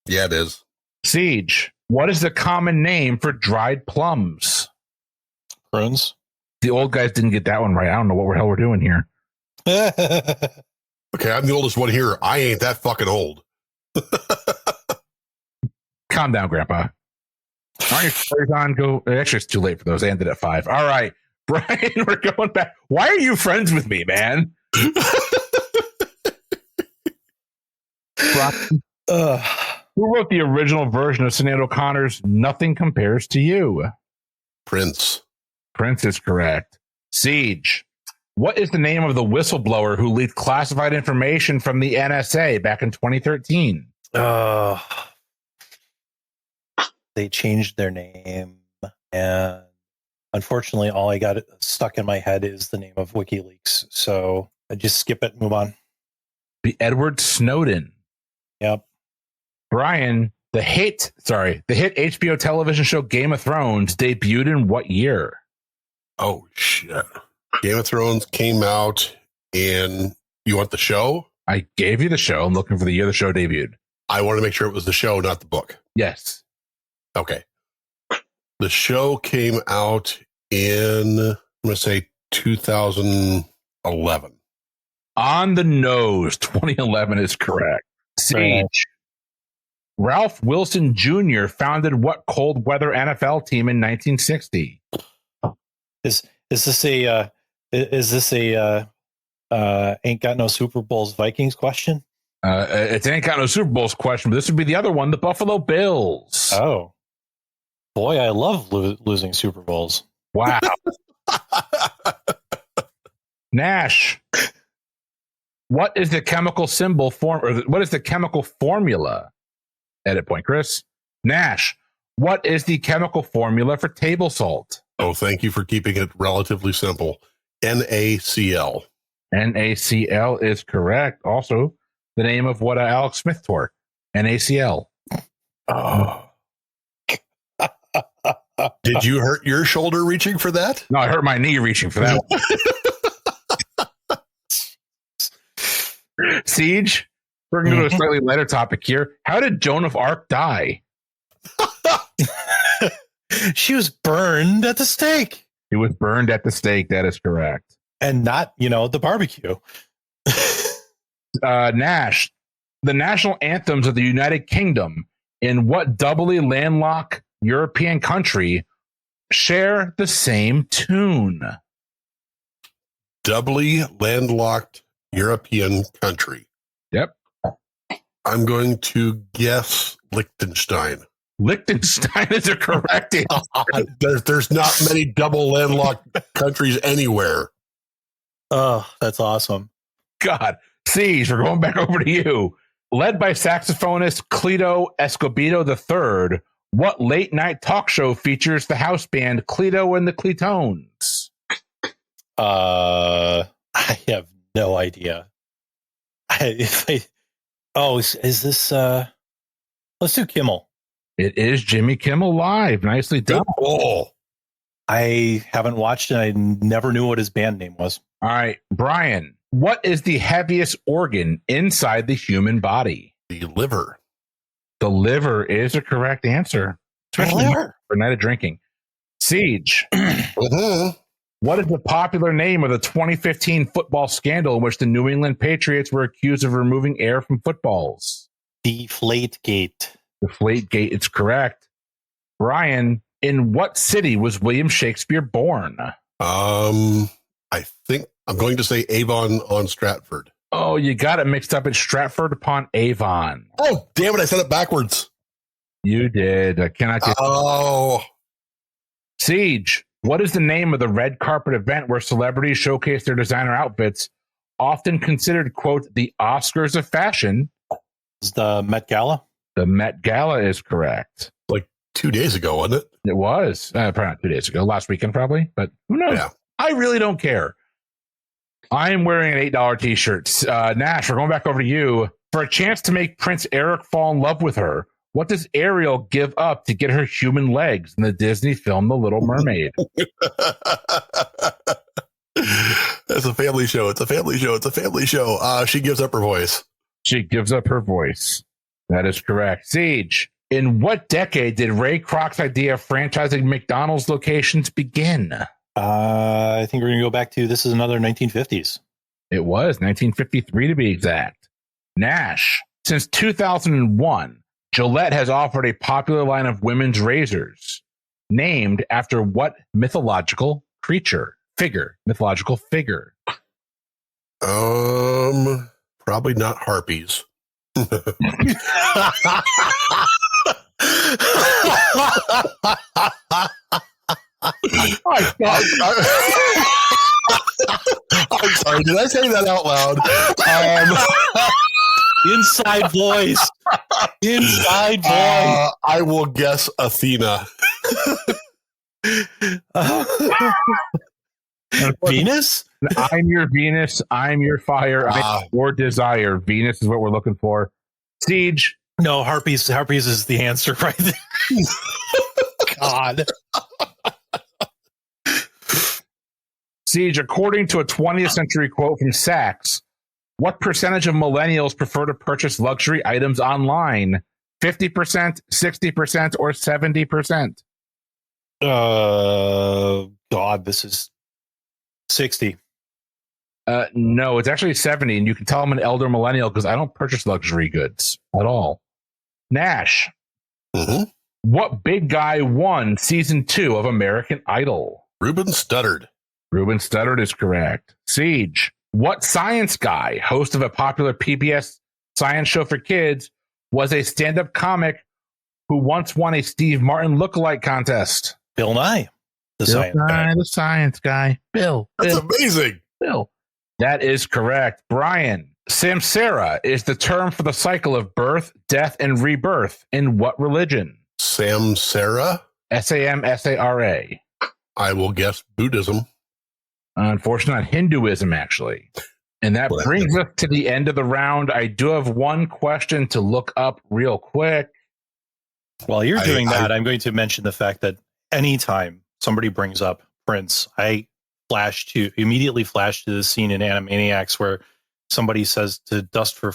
Yeah, it is. Siege, what is the common name for dried plums? Prunes. The old guys didn't get that one right. I don't know what the hell we're doing here. Okay, I'm the oldest one here. I ain't that fucking old. Calm down, Grandpa. Aren't your stories on? Go. Actually, it's too late for those. They ended at 5. All right, Brian, we're going back. Why are you friends with me, man? Who wrote the original version of Sinead O'Connor's "Nothing Compares to You"? Prince. Prince is correct. Siege. What is the name of the whistleblower who leaked classified information from the NSA back in 2013? They changed their name, and unfortunately, all I got stuck in my head is the name of WikiLeaks. So I just skip it and move on. The Edward Snowden. Yep. Brian, the hit HBO television show Game of Thrones debuted in what year? Oh, shit. Game of Thrones came out in... You want the show? I gave you the show. I'm looking for the year the show debuted. I wanted to make sure it was the show, not the book. Yes. Okay. The show came out in, I'm going to say 2011. On the nose, 2011 is correct. Siege. Ralph Wilson Jr. founded what cold weather NFL team in 1960? Is this a ain't got no Super Bowls Vikings question? It ain't got no Super Bowls question, but this would be the other one, the Buffalo Bills. Oh, boy, I love losing Super Bowls. Wow. Nash. What is the chemical symbol form, or what is the chemical formula? Edit point, Chris. Nash. What is the chemical formula for table salt? Oh, thank you for keeping it relatively simple. NaCl. NaCl is correct. Also, the name of what Alex Smith tore. NaCl. Oh. Did you hurt your shoulder reaching for that? No, I hurt my knee reaching for that one. Siege, we're going to go to a slightly lighter topic here. How did Joan of Arc die? She was burned at the stake. She was burned at the stake. That is correct. And not, the barbecue. Nash, the national anthems of the United Kingdom in what doubly landlocked European country share the same tune? Doubly landlocked European country. Yep. I'm going to guess Liechtenstein. Liechtenstein is a correct answer. There's not many double landlocked countries anywhere. Oh, that's awesome. God. Siege, we're going back over to you. Led by saxophonist Cleto Escobedo III, what late night talk show features the house band Cleto and the Cletones? I have no idea. Is this? Let's do Kimmel. It is Jimmy Kimmel Live. Nicely done. Oh, I haven't watched it. I never knew what his band name was. All right, Brian. What is the heaviest organ inside the human body? the liver. The liver is a correct answer, especially for a night of drinking. Siege. What is the popular name of the 2015 football scandal in which the New England Patriots were accused of removing air from footballs? Deflategate. Deflategate, it's correct. Brian, in what city was William Shakespeare born? I think I'm going to say Avon on Stratford. Oh, you got it mixed up. It's Stratford upon Avon. Oh, damn it. I said it backwards. You did. I cannot get. Oh. Siege. What is the name of the red carpet event where celebrities showcase their designer outfits, often considered, quote, the Oscars of fashion? Is the Met Gala? The Met Gala is correct. Like 2 days ago, wasn't it? It was. Probably not 2 days ago. Last weekend, probably. But who knows? Yeah. I really don't care. I am wearing an $8 t-shirt. Nash, we're going back over to you. For a chance to make Prince Eric fall in love with her, what does Ariel give up to get her human legs in the Disney film The Little Mermaid? It's a family show. It's a family show. It's a family show. She gives up her voice. She gives up her voice. That is correct. Siege, in what decade did Ray Kroc's idea of franchising McDonald's locations begin? I think we're going to go back to, this is another 1950s. It was 1953 to be exact. Nash, since 2001, Gillette has offered a popular line of women's razors named after what mythological mythological figure? Probably not harpies. I'm sorry. Did I say that out loud? Inside voice. Inside voice. I will guess Athena. Venus? I'm your Venus. I'm your fire. I'm your desire. Venus is what we're looking for. Siege. No, harpies. Harpies is the answer right there. God. Siege, according to a 20th century quote from Sachs, what percentage of millennials prefer to purchase luxury items online? 50%, 60%, or 70%? God, this is 60. No, it's actually 70, and you can tell I'm an elder millennial because I don't purchase luxury goods at all. Nash, what big guy won season 2 of American Idol? Ruben Studdard. Ruben Studdard is correct. Siege, what science guy, host of a popular PBS science show for kids, was a stand-up comic who once won a Steve Martin lookalike contest? Bill Nye, the science guy. Bill. That's amazing. Bill. That is correct. Brian, samsara is the term for the cycle of birth, death, and rebirth in what religion? Samsara? Samsara. I will guess Buddhism. Unfortunately, not Hinduism, actually. And that brings us to the end of the round. I do have one question to look up real quick. While you're doing that, I'm going to mention the fact that anytime somebody brings up Prince, I immediately flash to the scene in Animaniacs where somebody says to dust for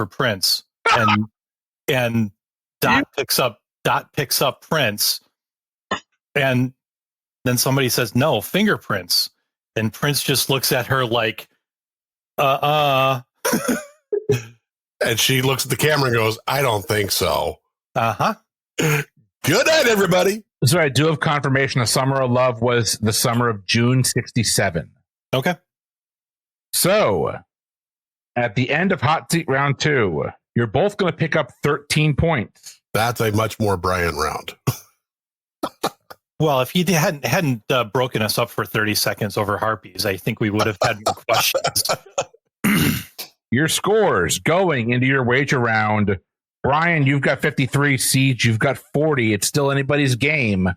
Prince, and Dot picks up Prince, and then somebody says no, fingerprints, and Prince just looks at her like and she looks at the camera and goes, I don't think so. Good night, everybody. So I do have confirmation the Summer of Love was the summer of June 67. Okay. So at the end of Hot Seat Round 2, you're both going to pick up 13 points. That's a much more Brian round. Well, if you hadn't broken us up for 30 seconds over harpies, I think we would have had more questions. Your scores going into your wager round. Brian, you've got 53. Siege, you've got 40. It's still anybody's game.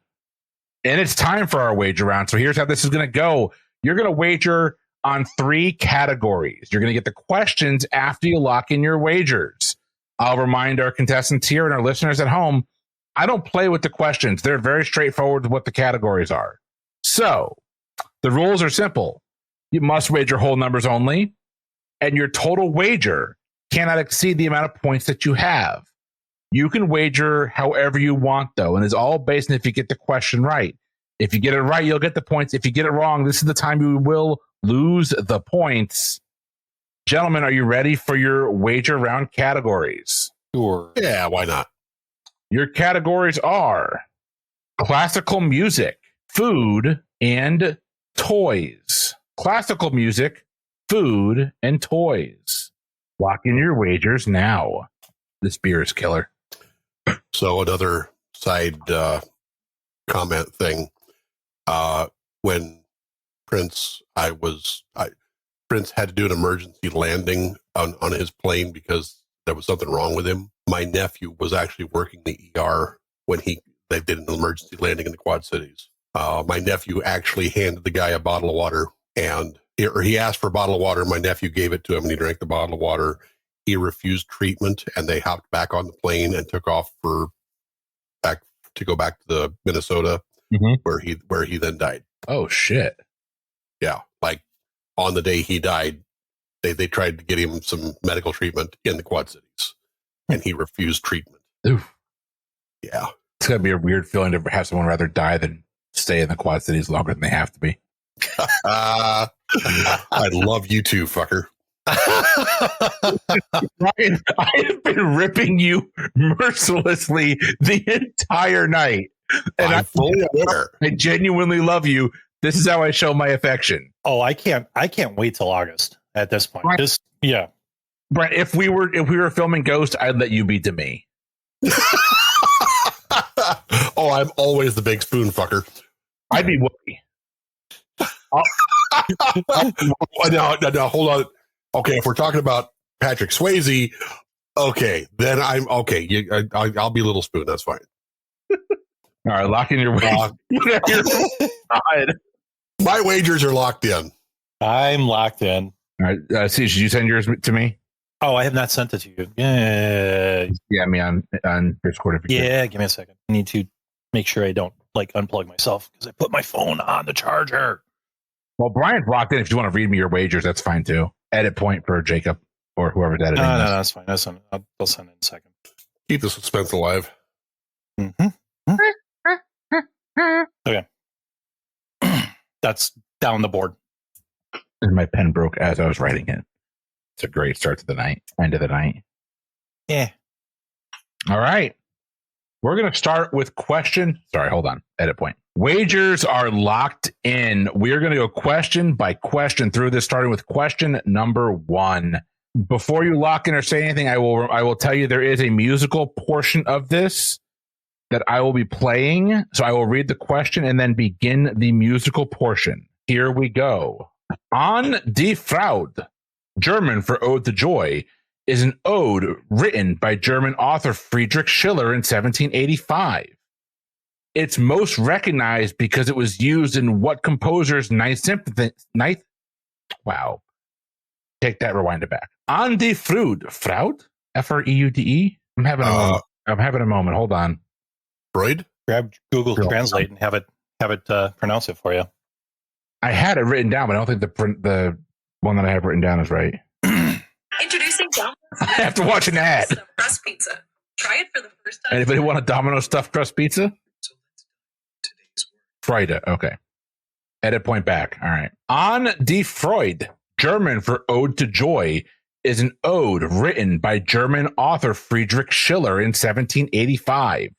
And it's time for our wager round. So here's how this is going to go. You're going to wager on 3 categories. You're going to get the questions after you lock in your wagers. I'll remind our contestants here and our listeners at home, I don't play with the questions. They're very straightforward with what the categories are. So the rules are simple. You must wager whole numbers only, and your total wager cannot exceed the amount of points that you have. You can wager however you want, though, and it's all based on if you get the question right. If you get it right, you'll get the points. If you get it wrong, this is the time you will lose the points. Gentlemen, are you ready for your wager round categories? Sure. Yeah, why not? Your categories are classical music, food, and toys. Classical music, food, and toys. Lock in your wagers now. This beer is killer. So another side comment thing. When Prince had to do an emergency landing on his plane because there was something wrong with him. My nephew was actually working the ER when they did an emergency landing in the Quad Cities. My nephew actually handed the guy a bottle of water, or he asked for a bottle of water. My nephew gave it to him, and he drank the bottle of water. He refused treatment, and they hopped back on the plane and took off to go back to the Minnesota, where he then died. Oh shit! Yeah, like on the day he died, they tried to get him some medical treatment in the Quad Cities, and he refused treatment. Oof. Yeah, it's gotta be a weird feeling to have someone rather die than stay in the Quad Cities longer than they have to be. I love you too, fucker. Ryan, I have been ripping you mercilessly the entire night, and I'm fully aware. I genuinely love you. This is how I show my affection. Oh, I can't wait till August at this point. Brent, yeah. Brent, if we were filming Ghost, I'd let you be to me. Oh, I'm always the big spoon fucker. I'd be Whoopi. No, hold on. Okay, if we're talking about Patrick Swayze, okay, then I'm okay. I'll be Little Spoon. That's fine. All right, lock in your wager. My wagers are locked in. I'm locked in. All right, see, should you send yours to me? Oh, I have not sent it to you. Yeah. Yeah, me on Discord. Yeah, give me a second. I need to make sure I don't unplug myself because I put my phone on the charger. Well, Brian's locked in. If you want to read me your wagers, that's fine too. Edit point for Jacob or whoever's editing. No, that's fine. I'll send it in a second. Keep the suspense alive. Okay. That's down the board. And my pen broke as I was writing it. It's a great start to the night, end of the night. Yeah. All right. We're going to start with question. Sorry, hold on. Edit point. Wagers are locked in. We're going to go question by question through this, starting with question number 1. Before you lock in or say anything, I will tell you there is a musical portion of this that I will be playing. So I will read the question and then begin the musical portion. Here we go. On die Freude, German for Ode to Joy, is an ode written by German author Friedrich Schiller in 1785. It's most recognized because it was used in what composer's ninth symphony? Wow. Take that, rewind it back. On die Freude, Freude? I'm having a moment. I'm having a moment. Hold on. Freud? Grab Google Translate and have it pronounce it for you. I had it written down, but I don't think the one that I have written down is right. Introducing Domino's. After watching an ad. Stuffed crust pizza. Try it for the first time. Anybody want a Domino stuffed crust pizza? Freude. Okay. Edit point back. All right. On die Freude, German for Ode to Joy, is an ode written by German author Friedrich Schiller in 1785.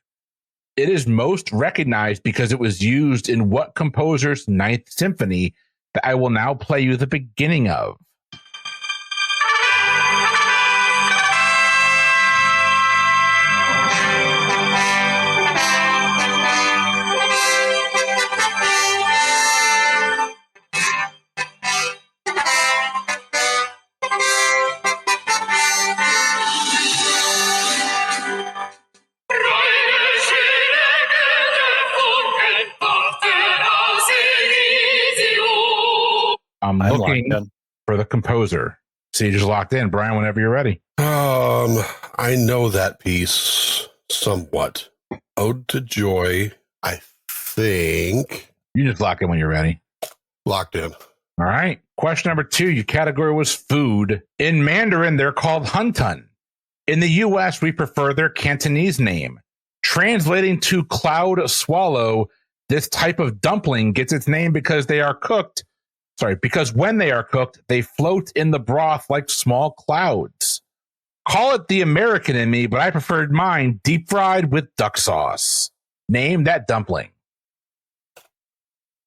It is most recognized because it was used in what composer's Ninth Symphony that I will now play you the beginning of. I'm looking for the composer. Siege is locked in. Brian, whenever you're ready. I know that piece somewhat. Ode to Joy, I think. You just lock in when you're ready. Locked in. All right. Question number 2. Your category was food. In Mandarin, they're called huntun. In the U.S., we prefer their Cantonese name. Translating to cloud swallow, this type of dumpling gets its name because they are cooked. Because when they are cooked, they float in the broth like small clouds. Call it the American in me, but I preferred mine deep fried with duck sauce. Name that dumpling.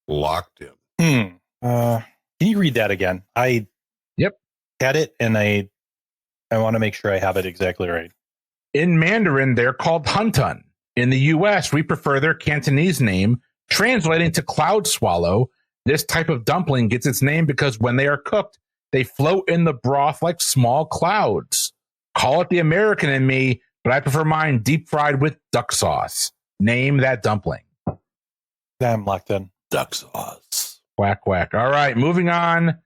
Locked in. Can you read that again? I had it, and I want to make sure I have it exactly right. In Mandarin, they're called huntun. In the U.S., we prefer their Cantonese name. Translating to cloud swallow, this type of dumpling gets its name because when they are cooked, they float in the broth like small clouds. Call it the American in me, but I prefer mine deep fried with duck sauce. Name that dumpling. I'm locked in. Duck sauce. Quack, quack. All right, moving on.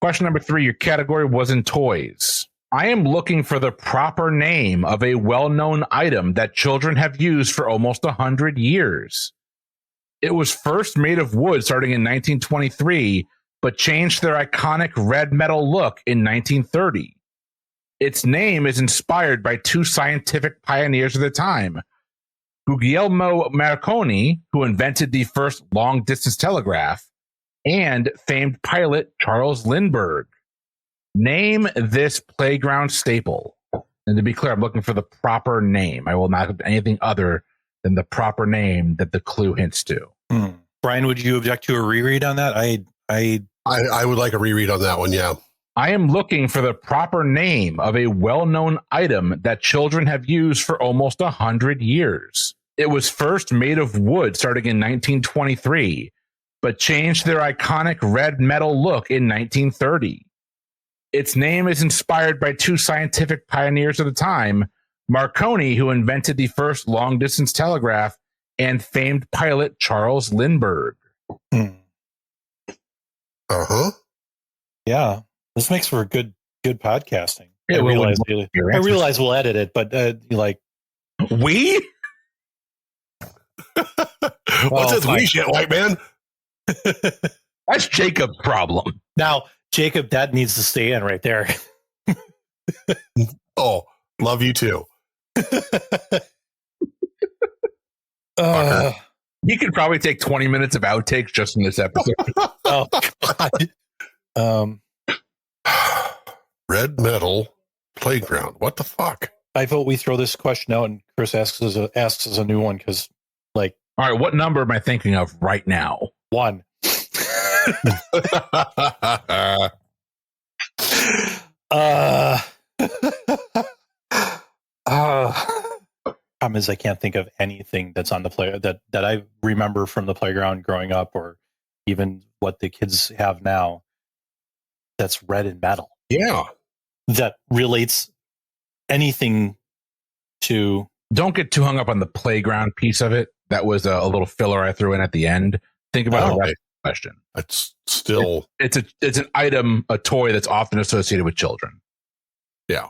Question number 3. Your category was in toys. I am looking for the proper name of a well-known item that children have used for almost 100 years. It was first made of wood starting in 1923, but changed their iconic red metal look in 1930. Its name is inspired by 2 scientific pioneers of the time, Guglielmo Marconi, who invented the first long-distance telegraph, and famed pilot Charles Lindbergh. Name this playground staple. And to be clear, I'm looking for the proper name. I will not have anything other than the proper name that the clue hints to. Brian, would you object to a reread on that? I would like a reread on that one, yeah. I am looking for the proper name of a well-known item that children have used for almost 100 years. It was first made of wood starting in 1923, but changed their iconic red metal look in 1930. Its name is inspired by 2 scientific pioneers of the time, Marconi, who invented the first long-distance telegraph, and famed pilot Charles Lindbergh. Uh-huh. Yeah, this makes for good podcasting. Yeah, I realize we'll edit it, but we? What's this we shit, white man? That's Jacob's problem. Now, Jacob, that needs to stay in right there. Oh, love you too. You could probably take 20 minutes of outtakes just from this episode. Oh, God. Red metal playground. What the fuck? I vote we throw this question out and Chris asks us a new one because, like, all right, what number am I thinking of right now? 1. Problem is, I can't think of anything that's on the play that I remember from the playground growing up, or even what the kids have now. That's red and metal. Yeah, that relates anything to. Don't get too hung up on the playground piece of it. That was a little filler I threw in at the end. Think about the rest of the question. It's still it's an item, a toy that's often associated with children. Yeah.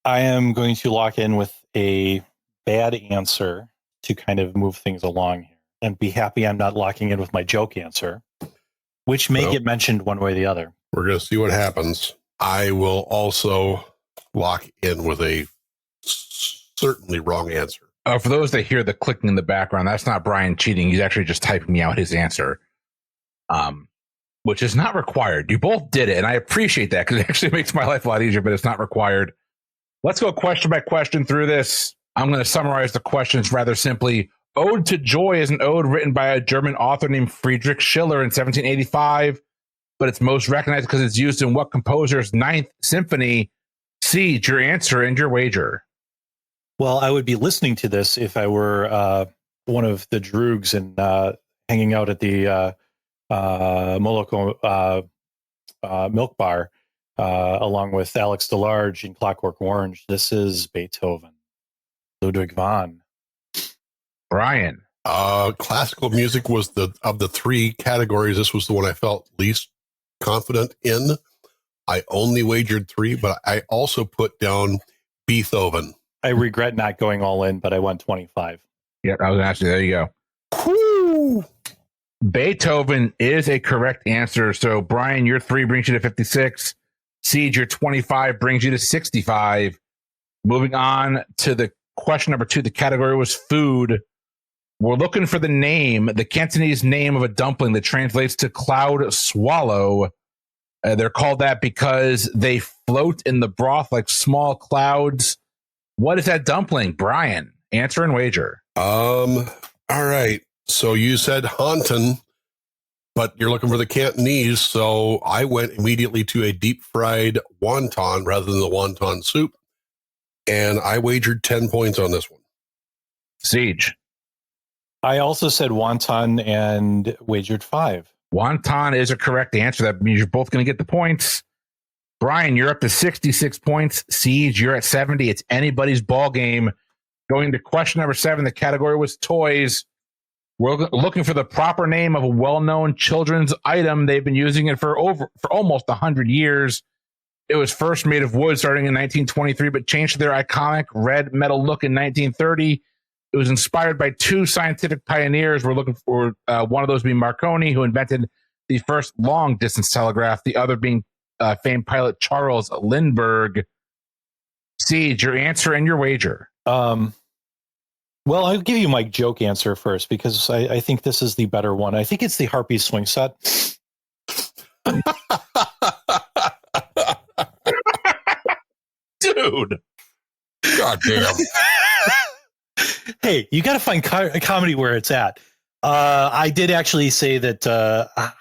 I am going to lock in with a bad answer to kind of move things along here, and be happy I'm not locking in with my joke answer, which may get mentioned one way or the other. We're going to see what happens. I will also lock in with a certainly wrong answer. For those that hear the clicking in the background, that's not Brian cheating. He's actually just typing me out his answer, which is not required. You both did it, and I appreciate that because it actually makes my life a lot easier, but it's not required. Let's go question by question through this. I'm going to summarize the questions rather simply. Ode to Joy is an ode written by a German author named Friedrich Schiller in 1785, but it's most recognized because it's used in what composer's Ninth Symphony? Siege, your answer and your wager. Well, I would be listening to this if I were one of the droogs and hanging out at the Moloko milk bar along with Alex DeLarge in Clockwork Orange. This is Beethoven. Ludwig van. Brian. Classical music was of the 3 categories. This was the one I felt least confident in. I only wagered 3, but I also put down Beethoven. I regret not going all in, but I won 25. Yeah, I was actually, there you go. Woo! Beethoven is a correct answer. So, Brian, your 3 brings you to 56. Siege, your 25 brings you to 65. Moving on to the question number 2, the category was food. We're looking for the name, the Cantonese name of a dumpling that translates to cloud swallow. They're called that because they float in the broth like small clouds. What is that dumpling, Brian? Answer and wager. All right. So you said Haunton, but you're looking for the Cantonese. So I went immediately to a deep fried wonton rather than the wonton soup. And I wagered 10 points on this one. Siege. I also said wonton and wagered 5. Wonton is a correct answer. That means you're both going to get the points. Brian, you're up to 66 points. Siege, you're at 70. It's anybody's ball game. Going to question number 7, the category was toys. We're looking for the proper name of a well-known children's item. They've been using it for almost 100 years. It was first made of wood starting in 1923, but changed to their iconic red metal look in 1930. It was inspired by 2 scientific pioneers. We're looking for one of those being Marconi, who invented the first long-distance telegraph, the other being famed pilot Charles Lindbergh. Siege, your answer and your wager. Well, I'll give you my joke answer first because I think this is the better one. I think it's the Harpy swing set. Dude. God damn. Hey, you got to find comedy where it's at. I did actually say that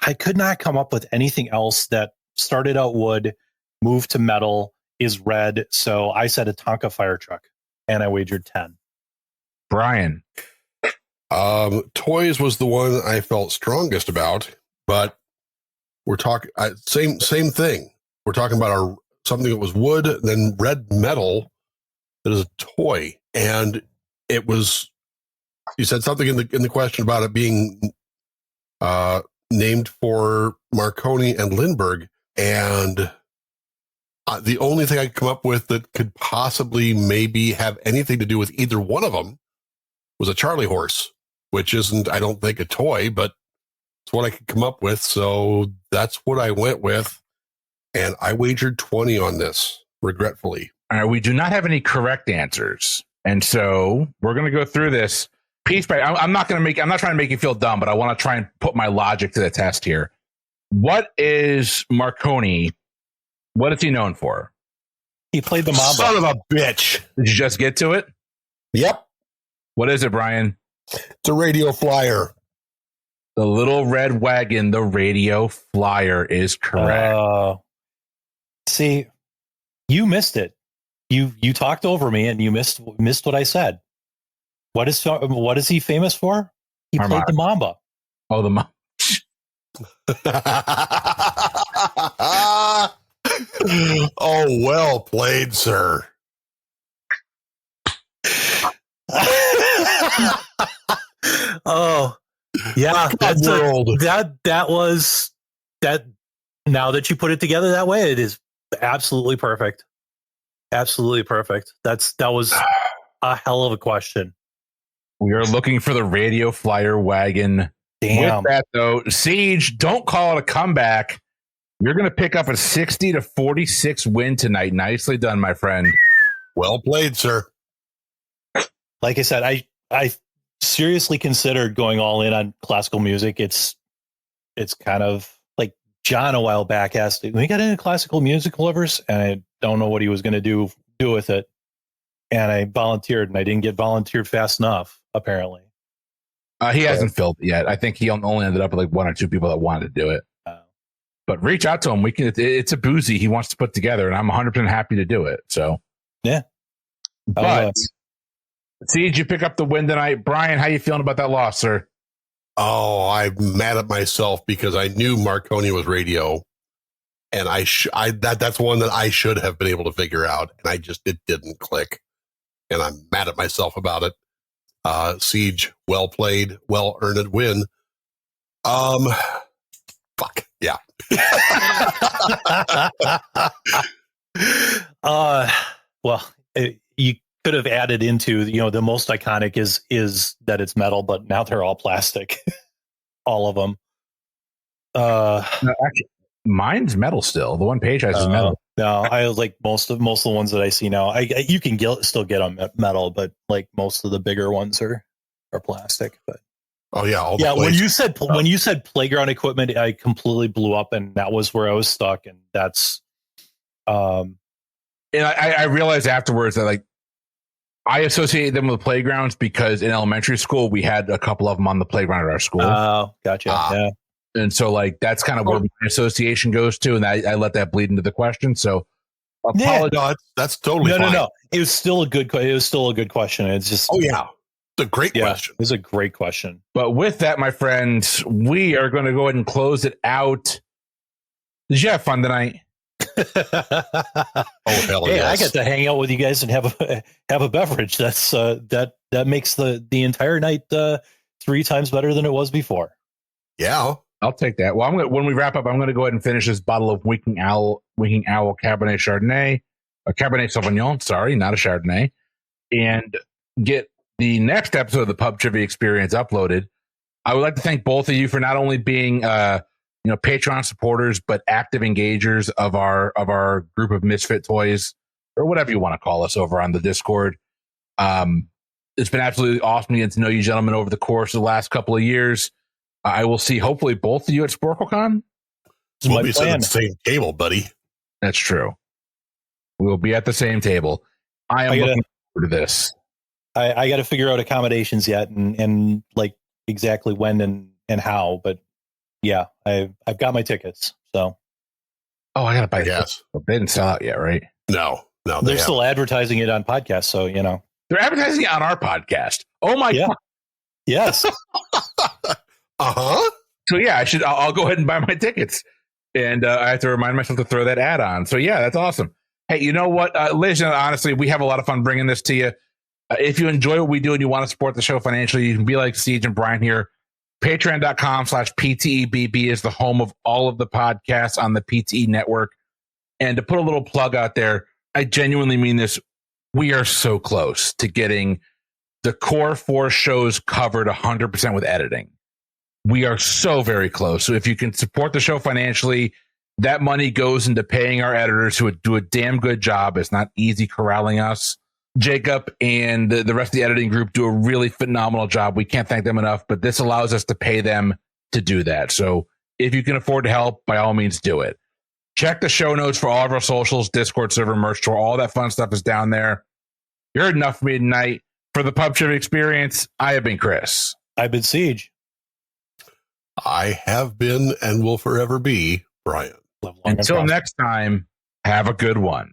I could not come up with anything else that started out wood, moved to metal, is red. So I said a Tonka fire truck, and I wagered 10. Brian. Toys was the one I felt strongest about, but we're talking same thing. We're talking about something that was wood, then red metal that is a toy, and it was. You said something in the question about it being named for Marconi and Lindbergh, and the only thing I could come up with that could possibly maybe have anything to do with either one of them was a Charlie horse, which isn't, I don't think, a toy, but it's what I could come up with. So that's what I went with, and I wagered 20 on this, regretfully. All right, we do not have any correct answers, and so we're going to go through this piece by. I'm not trying to make you feel dumb, but I want to try and put my logic to the test here. What is Marconi? What is he known for? He played the Mamba. Son of a bitch. Did you just get to it? Yep. What is it, Brian? It's a radio flyer. The Little Red Wagon, the radio flyer is correct. See, you missed it. You talked over me and you missed what I said. What is he famous for? He played the Mamba. Oh, the Mamba. Oh, well played, sir. Oh, yeah. That was that. Now that you put it together that way, it is absolutely perfect. Absolutely perfect. That was a hell of a question. We are looking for the radio flyer wagon. Damn. With that, though, Siege, don't call it a comeback. You're going to pick up a 60-46 win tonight. Nicely done, my friend. Well played, sir. Like I said, I seriously considered going all in on classical music. It's kind of like John a while back asked, we got into classical music lovers, and I don't know what he was going to do with it. And I volunteered, and I didn't get volunteered fast enough, apparently. He hasn't filled it yet. I think he only ended up with like one or two people that wanted to do it. But reach out to him. It's a boozy he wants to put together, and I'm 100% happy to do it. So yeah. But Siege, you pick up the win tonight. Brian, how you feeling about that loss, sir? Oh, I'm mad at myself because I knew Marconi was radio, and that's one that I should have been able to figure out, and it didn't click, and I'm mad at myself about it. Siege, well played, well earned win. Fuck yeah. Well, you could have added into, the most iconic is that it's metal, but now they're all plastic. All of them. No, actually, mine's metal still. The one page has is metal. No, I like most of the ones that I see now. You can still get them metal, but like most of the bigger ones are plastic. But oh yeah, when you said playground equipment, I completely blew up, and that was where I was stuck. And that's, and I realized afterwards that like I associated them with playgrounds because in elementary school we had a couple of them on the playground at our school. Oh, gotcha. Yeah. And so like that's kind of where my association goes to, and I let that bleed into the question. So no, that's totally fine. No. It was still a good question. It's just it's a great question. It was a great question. But with that, my friends, we are going to go ahead and close it out. Did you have fun tonight? Hell hey, yes. I got to hang out with you guys and have a beverage. That's that makes the entire night 3 times better than it was before. Yeah, I'll take that. Well, when we wrap up, I'm going to go ahead and finish this bottle of Winking Owl Cabernet Chardonnay, a Cabernet Sauvignon. Sorry, not a Chardonnay, and get the next episode of the Pub Trivia Experience uploaded. I would like to thank both of you for not only being Patreon supporters, but active engagers of our group of Misfit Toys, or whatever you want to call us, over on the Discord. It's been absolutely awesome to get to know you gentlemen over the course of the last couple of years. I will see hopefully both of you at SporkleCon. We'll be sitting at the same table, buddy. That's true. We will be at the same table. I am looking forward to this. I got to figure out accommodations yet, and like exactly when and how, but yeah, I've got my tickets. So, I gotta buy gas. They didn't sell out yet, right? No, they're still advertising it on podcasts. So they're advertising it on our podcast. Oh my god! Yes. So yeah, I'll go ahead and buy my tickets, and I have to remind myself to throw that ad on. So yeah, that's awesome. Hey, you know what, ladies and gentlemen, honestly, we have a lot of fun bringing this to you. If you enjoy what we do and you want to support the show financially, you can be like Siege and Brian here. Patreon.com/PTEBB is the home of all of the podcasts on the PTE network. And to put a little plug out there, I genuinely mean this. We are so close to getting the core 4 shows covered 100% with editing. We are so very close. So if you can support the show financially, that money goes into paying our editors who do a damn good job. It's not easy corralling us. Jacob and the rest of the editing group do a really phenomenal job. We can't thank them enough, but this allows us to pay them to do that. So if you can afford to help, by all means do it. Check the show notes for all of our socials, Discord server, merch store, all that fun stuff is down there. You're enough for me tonight. For the Pub Trivia Experience, I have been Chris. I've been Siege. I have been and will forever be Brian. Live long and Until prosper. next time, have a good one.